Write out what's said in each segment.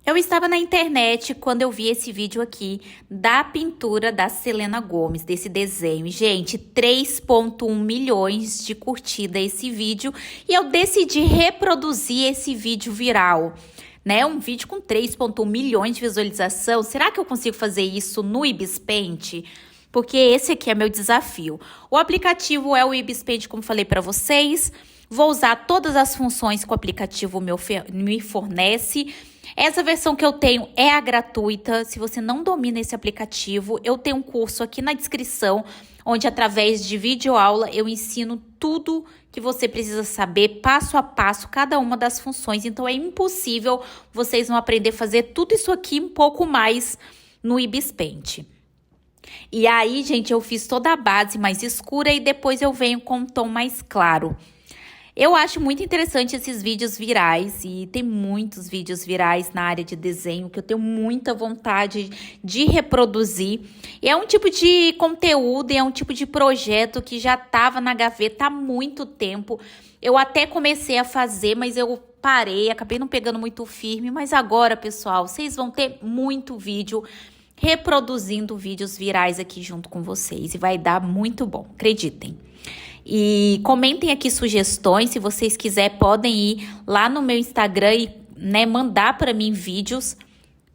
Eu estava na internet quando eu vi esse vídeo aqui da pintura da Selena Gomez, desse desenho. Gente, 3,1 milhões de curtida esse vídeo e eu decidi reproduzir esse vídeo viral, né? Um vídeo com 3,1 milhões de visualização. Será que eu consigo fazer isso no Ibis Paint? Porque esse aqui é meu desafio. O aplicativo é o Ibis Paint, como falei para vocês. Vou usar todas as funções que o aplicativo me fornece. Essa versão que eu tenho é a gratuita. Se você não domina esse aplicativo, eu tenho um curso aqui na descrição, onde através de videoaula eu ensino tudo que você precisa saber, passo a passo, cada uma das funções. Então é impossível vocês não aprender a fazer tudo isso aqui um pouco mais no Ibis Paint. E aí, gente, eu fiz toda a base mais escura e depois eu venho com um tom mais claro. Eu acho muito interessante esses vídeos virais e tem muitos vídeos virais na área de desenho que eu tenho muita vontade de reproduzir. E é um tipo de conteúdo e é um tipo de projeto que já estava na gaveta há muito tempo. Eu até comecei a fazer, mas eu parei, acabei não pegando muito firme. Mas agora, pessoal, vocês vão ter muito vídeo reproduzindo vídeos virais aqui junto com vocês. E vai dar muito bom, acreditem. E comentem aqui sugestões, se vocês quiserem podem ir lá no meu Instagram e mandar para mim vídeos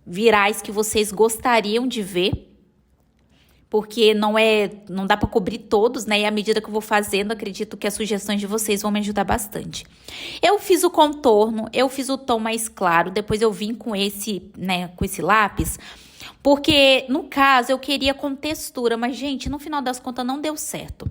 virais que vocês gostariam de ver. Porque não dá para cobrir todos, né? E à medida que eu vou fazendo, acredito que as sugestões de vocês vão me ajudar bastante. Eu fiz o contorno, eu fiz o tom mais claro, depois eu vim com esse lápis. Porque, no caso, eu queria com textura, mas, gente, no final das contas não deu certo.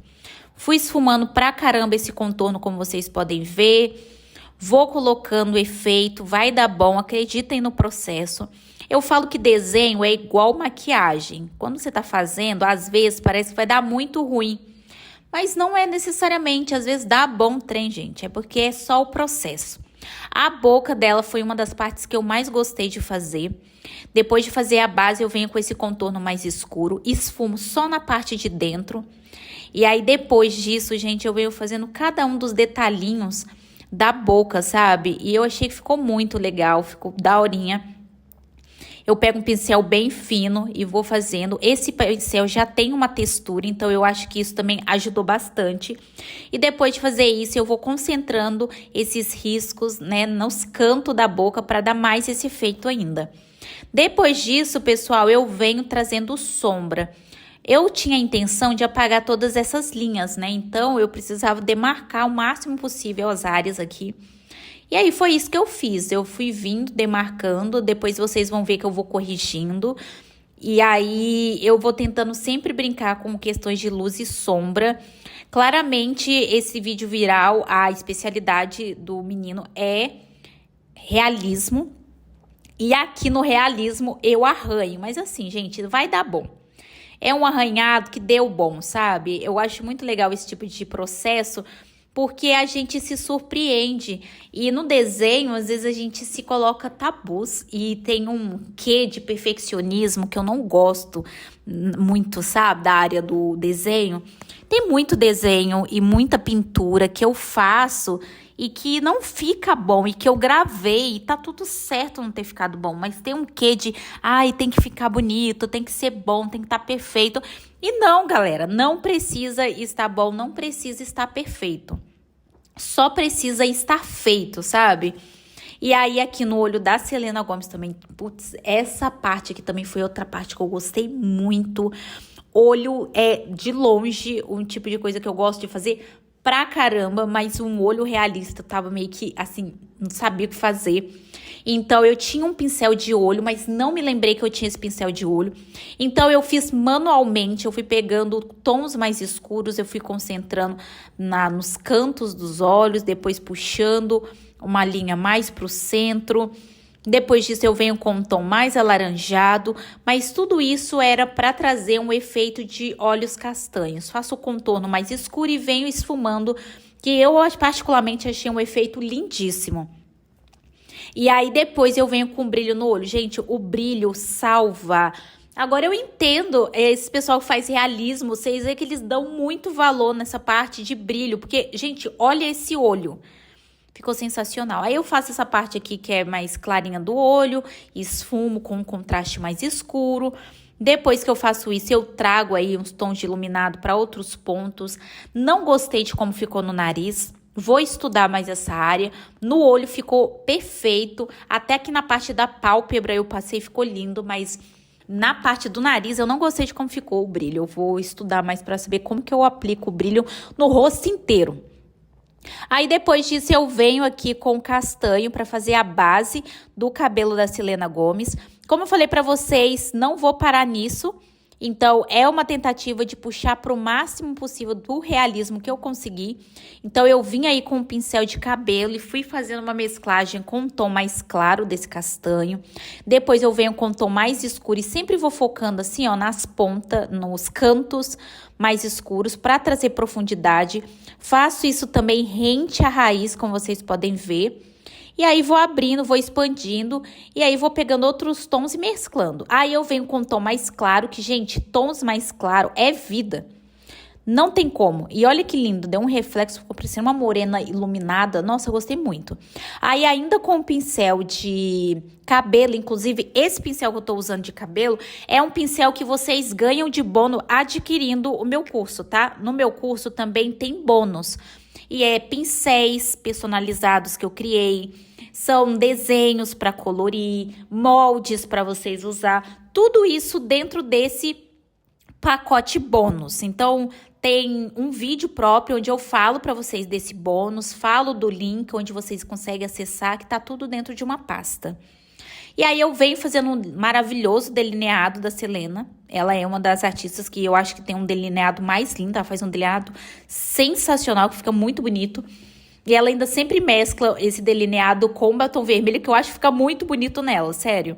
Fui esfumando pra caramba esse contorno, como vocês podem ver. Vou colocando efeito, vai dar bom, acreditem no processo. Eu falo que desenho é igual maquiagem. Quando você tá fazendo, às vezes parece que vai dar muito ruim. Mas não é necessariamente, às vezes dá bom trem, gente. É porque é só o processo. A boca dela foi uma das partes que eu mais gostei de fazer. Depois de fazer a base, eu venho com esse contorno mais escuro. Esfumo só na parte de dentro. E aí, depois disso, gente, eu venho fazendo cada um dos detalhinhos da boca, sabe? E eu achei que ficou muito legal, ficou daorinha. Eu pego um pincel bem fino e vou fazendo. Esse pincel já tem uma textura, então eu acho que isso também ajudou bastante. E depois de fazer isso, eu vou concentrando esses riscos, nos cantos da boca para dar mais esse efeito ainda. Depois disso, pessoal, eu venho trazendo sombra. Eu tinha a intenção de apagar todas essas linhas, Então, eu precisava demarcar o máximo possível as áreas aqui. E aí, foi isso que eu fiz. Eu fui vindo, demarcando. Depois, vocês vão ver que eu vou corrigindo. E aí, eu vou tentando sempre brincar com questões de luz e sombra. Claramente, esse vídeo viral, a especialidade do menino é realismo. E aqui no realismo, eu arranho. Mas assim, gente, vai dar bom. É um arranhado que deu bom, sabe? Eu acho muito legal esse tipo de processo, porque a gente se surpreende. E no desenho, às vezes a gente se coloca tabus e tem um quê de perfeccionismo que eu não gosto muito, sabe? Da área do desenho. Tem muito desenho e muita pintura que eu faço e que não fica bom, e que eu gravei, e tá tudo certo não ter ficado bom, mas tem um quê de, tem que ficar bonito, tem que ser bom, tem que estar perfeito. E não, galera, não precisa estar bom, não precisa estar perfeito. Só precisa estar feito, sabe? E aí, aqui no olho da Selena Gomez também, putz, essa parte aqui também foi outra parte que eu gostei muito. Olho é, de longe, um tipo de coisa que eu gosto de fazer pra caramba, mas um olho realista tava meio que, assim, não sabia o que fazer. Então, eu tinha um pincel de olho, mas não me lembrei que eu tinha esse pincel de olho. Então, eu fiz manualmente, eu fui pegando tons mais escuros, eu fui concentrando nos cantos dos olhos, depois puxando uma linha mais pro centro. Depois disso, eu venho com um tom mais alaranjado, mas tudo isso era para trazer um efeito de olhos castanhos. Faço o contorno mais escuro e venho esfumando, que eu particularmente achei um efeito lindíssimo. E aí, depois eu venho com brilho no olho. Gente, o brilho salva. Agora, eu entendo, esse pessoal que faz realismo, vocês veem que eles dão muito valor nessa parte de brilho, porque, gente, olha esse olho. ficou sensacional. Aí eu faço essa parte aqui que é mais clarinha do olho, esfumo com um contraste mais escuro. Depois que eu faço isso, eu trago aí uns tons de iluminado para outros pontos. Não gostei de como ficou no nariz. Vou estudar mais essa área. No olho ficou perfeito. Até aqui na parte da pálpebra eu passei, ficou lindo, mas na parte do nariz eu não gostei de como ficou o brilho. Eu vou estudar mais para saber como que eu aplico o brilho no rosto inteiro. Aí depois disso eu venho aqui com o castanho para fazer a base do cabelo da Selena Gomez. Como eu falei para vocês, não vou parar nisso. Então, é uma tentativa de puxar para o máximo possível do realismo que eu consegui. Então, eu vim aí com um pincel de cabelo e fui fazendo uma mesclagem com um tom mais claro desse castanho. Depois, eu venho com um tom mais escuro e sempre vou focando assim, ó, nas pontas, nos cantos mais escuros para trazer profundidade. Faço isso também rente à raiz, como vocês podem ver. E aí vou abrindo, vou expandindo e aí vou pegando outros tons e mesclando. Aí eu venho com um tom mais claro, que, gente, tons mais claro é vida. Não tem como. E olha que lindo, deu um reflexo, ficou parecendo uma morena iluminada. Nossa, eu gostei muito. Aí ainda com o pincel de cabelo, inclusive esse pincel que eu tô usando de cabelo, é um pincel que vocês ganham de bônus adquirindo o meu curso, tá? No meu curso também tem bônus. E é pincéis personalizados que eu criei. São desenhos para colorir, moldes para vocês usar, tudo isso dentro desse pacote bônus. Então, tem um vídeo próprio onde eu falo para vocês desse bônus, falo do link onde vocês conseguem acessar, que tá tudo dentro de uma pasta. E aí eu venho fazendo um maravilhoso delineado da Selena. Ela é uma das artistas que eu acho que tem um delineado mais lindo, ela faz um delineado sensacional, que fica muito bonito. E ela ainda sempre mescla esse delineado com batom vermelho, que eu acho que fica muito bonito nela, sério.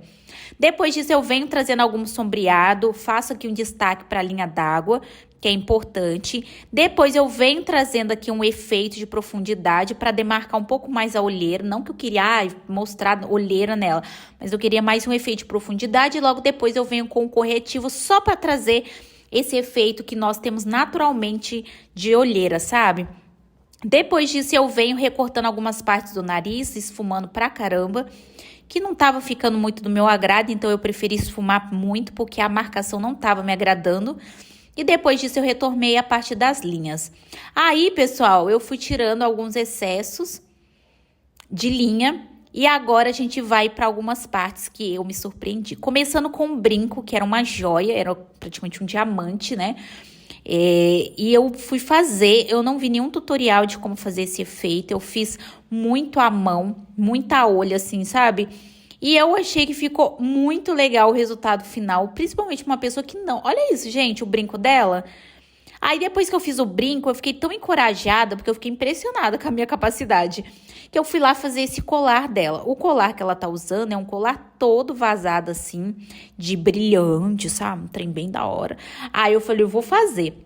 Depois disso, eu venho trazendo algum sombreado, faço aqui um destaque para a linha d'água, que é importante. Depois, eu venho trazendo aqui um efeito de profundidade para demarcar um pouco mais a olheira. Não que eu queria mostrar olheira nela, mas eu queria mais um efeito de profundidade. E logo depois, eu venho com o corretivo só para trazer esse efeito que nós temos naturalmente de olheira, sabe? Depois disso, eu venho recortando algumas partes do nariz, esfumando pra caramba, que não tava ficando muito do meu agrado, então eu preferi esfumar muito, porque a marcação não tava me agradando. E depois disso, eu retornei a parte das linhas. Aí, pessoal, eu fui tirando alguns excessos de linha, e agora a gente vai para algumas partes que eu me surpreendi. Começando com um brinco, que era uma joia, era praticamente um diamante, né? E eu fui fazer, eu não vi nenhum tutorial de como fazer esse efeito, eu fiz muito à mão, muita olho assim, sabe? E eu achei que ficou muito legal o resultado final, principalmente uma pessoa que não... Olha isso, gente, o brinco dela. Aí depois que eu fiz o brinco, eu fiquei tão encorajada, porque eu fiquei impressionada com a minha capacidade, que eu fui lá fazer esse colar dela. O colar que ela tá usando é um colar todo vazado assim, de brilhante, sabe? Um trem bem da hora. Aí eu falei, eu vou fazer.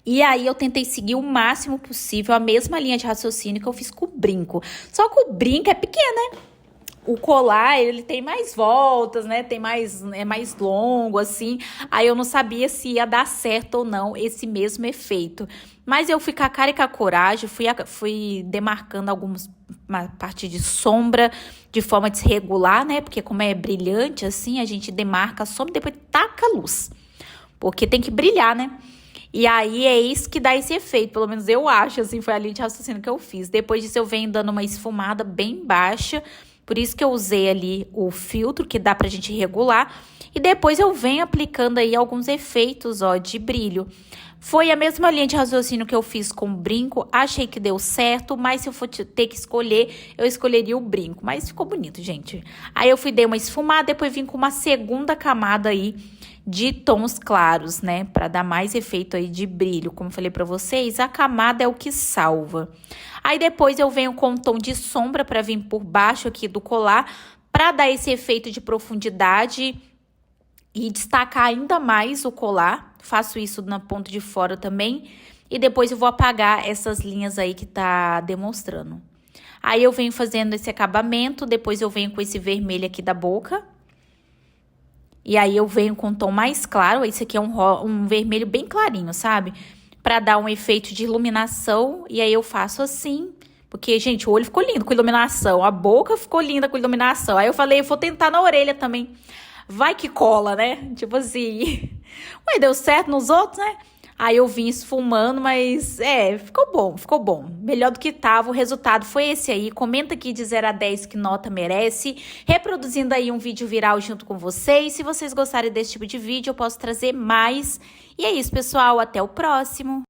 E aí eu tentei seguir o máximo possível a mesma linha de raciocínio que eu fiz com o brinco. Só que o brinco é pequeno, né? O colar, ele tem mais voltas, né? É mais longo, assim. Aí eu não sabia se ia dar certo ou não esse mesmo efeito. Mas eu fui com a cara e com a coragem, fui demarcando uma parte de sombra de forma desregular, né? Porque como é brilhante, assim, a gente demarca a sombra e depois taca a luz. Porque tem que brilhar, né? E aí é isso que dá esse efeito, pelo menos eu acho, assim, foi a linha de raciocínio que eu fiz. Depois disso eu venho dando uma esfumada bem baixa, por isso que eu usei ali o filtro, que dá pra gente regular. E depois eu venho aplicando aí alguns efeitos, ó, de brilho. Foi a mesma linha de raciocínio que eu fiz com o brinco, achei que deu certo, mas se eu for ter que escolher, eu escolheria o brinco. Mas ficou bonito, gente. Aí eu dei uma esfumada, depois vim com uma segunda camada aí de tons claros, né? Pra dar mais efeito aí de brilho. Como eu falei pra vocês, a camada é o que salva. Aí depois eu venho com um tom de sombra pra vir por baixo aqui do colar, pra dar esse efeito de profundidade e destacar ainda mais o colar. Faço isso na ponta de fora também. E depois eu vou apagar essas linhas aí que tá demonstrando. Aí eu venho fazendo esse acabamento, depois eu venho com esse vermelho aqui da boca. E aí eu venho com um tom mais claro, esse aqui é um vermelho bem clarinho, sabe? Pra dar um efeito de iluminação, e aí eu faço assim, Porque, gente, o olho ficou lindo com iluminação, a boca ficou linda com iluminação. Aí eu falei, eu vou tentar na orelha também. Vai que cola, né? Tipo assim. Ué, deu certo nos outros, né? Aí eu vim esfumando, mas ficou bom, ficou bom. Melhor do que tava, o resultado foi esse aí. Comenta aqui de 0 a 10 que nota merece. Reproduzindo aí um vídeo viral junto com vocês. Se vocês gostarem desse tipo de vídeo, eu posso trazer mais. E é isso, pessoal. Até o próximo.